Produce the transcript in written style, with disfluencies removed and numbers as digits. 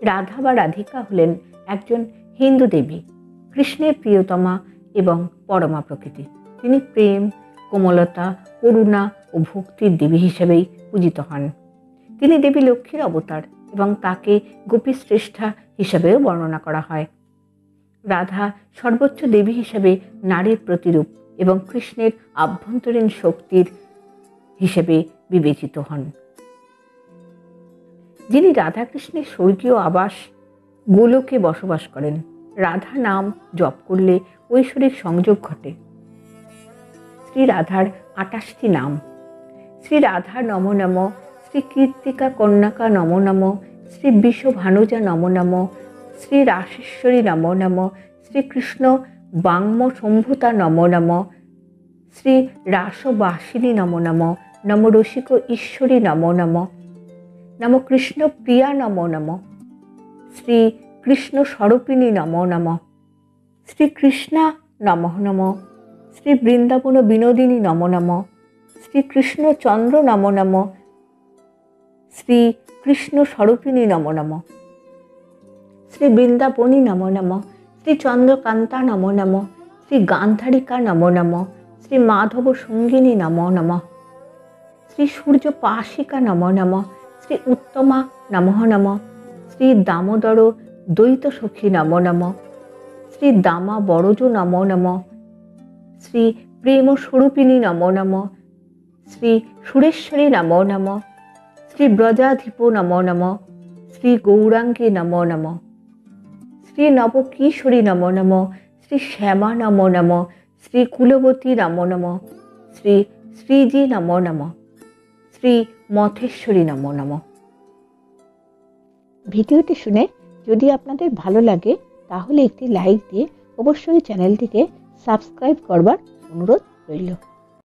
রাধা বা রাধিকা হলেন একজন হিন্দু দেবী, কৃষ্ণের প্রিয়তমা এবং পরমা প্রকৃতি। তিনি প্রেম, কোমলতা, করুণা ও ভক্তির দেবী হিসেবেই পূজিত হন। তিনি দেবী লক্ষ্মীর অবতার এবং তাকে গোপী শ্রেষ্ঠা হিসেবেও বর্ণনা করা হয়। রাধা সর্বোচ্চ দেবী হিসেবে নারীর প্রতিরূপ এবং কৃষ্ণের আভ্যন্তরীণ শক্তির হিসেবে বিবেচিত হন। যিনি রাধাকৃষ্ণের স্বর্গীয় আবাস গোলকে বসবাস করেন। রাধা নাম জপ করলে ঐশ্বরিক সংযোগ ঘটে। শ্রী রাধার 28টি নাম: শ্রী রাধা নম নম, শ্রী কীর্তিকা কন্যাকা নম নম, শ্রী বিশ্বভানুজা নম নম, শ্রী রাসেশ্বরী নম নম, শ্রীকৃষ্ণ বাংম শম্ভুতা নম নম, শ্রী রাসবাসিনী নম নম, নম রসিক ঈশ্বরী নম নম, নম কৃষ্ণ প্রিয়া নম নম, শ্রী কৃষ্ণ স্বরূপিণী নম নম, শ্রীকৃষ্ণা নম নম, শ্রী বৃন্দাবন বিনোদিনী নম নম, শ্রীকৃষ্ণ চন্দ্র নম নম, শ্রী কৃষ্ণ স্বরূপিণী নম নম, শ্রী বৃন্দাবনী নম নম, শ্রী চন্দ্রকান্তা নম নম, শ্রী গান্ধারিকা নম নম, শ্রী মাধব সঙ্গিনী নম নম, শ্রী সূর্য পাশিকা নম নম, শ্রী উত্তমা নম নম, শ্রী দামোদর দ্বৈত সখী নম নম, শ্রী দামা বরজ নম নম, শ্রী প্রেম স্বরূপিণী নম নম, শ্রী সুরেশ্বরী নম নম, শ্রী ব্রজাধিপ নম নম, শ্রী গৌরাঙ্গী নম নম, শ্রী নবকিশোরী নম নম, শ্রী শ্যামা নম নম, শ্রী কুলবতী নম নম, শ্রী শ্রীজি নম নম, শ্রী মথেশ্বরী নম নম। ভিডিওটি শুনে যদি আপনাদের ভালো লাগে তাহলে একটি লাইক দিয়ে অবশ্যই চ্যানেলটিকে সাবস্ক্রাইব করবার অনুরোধ রইল।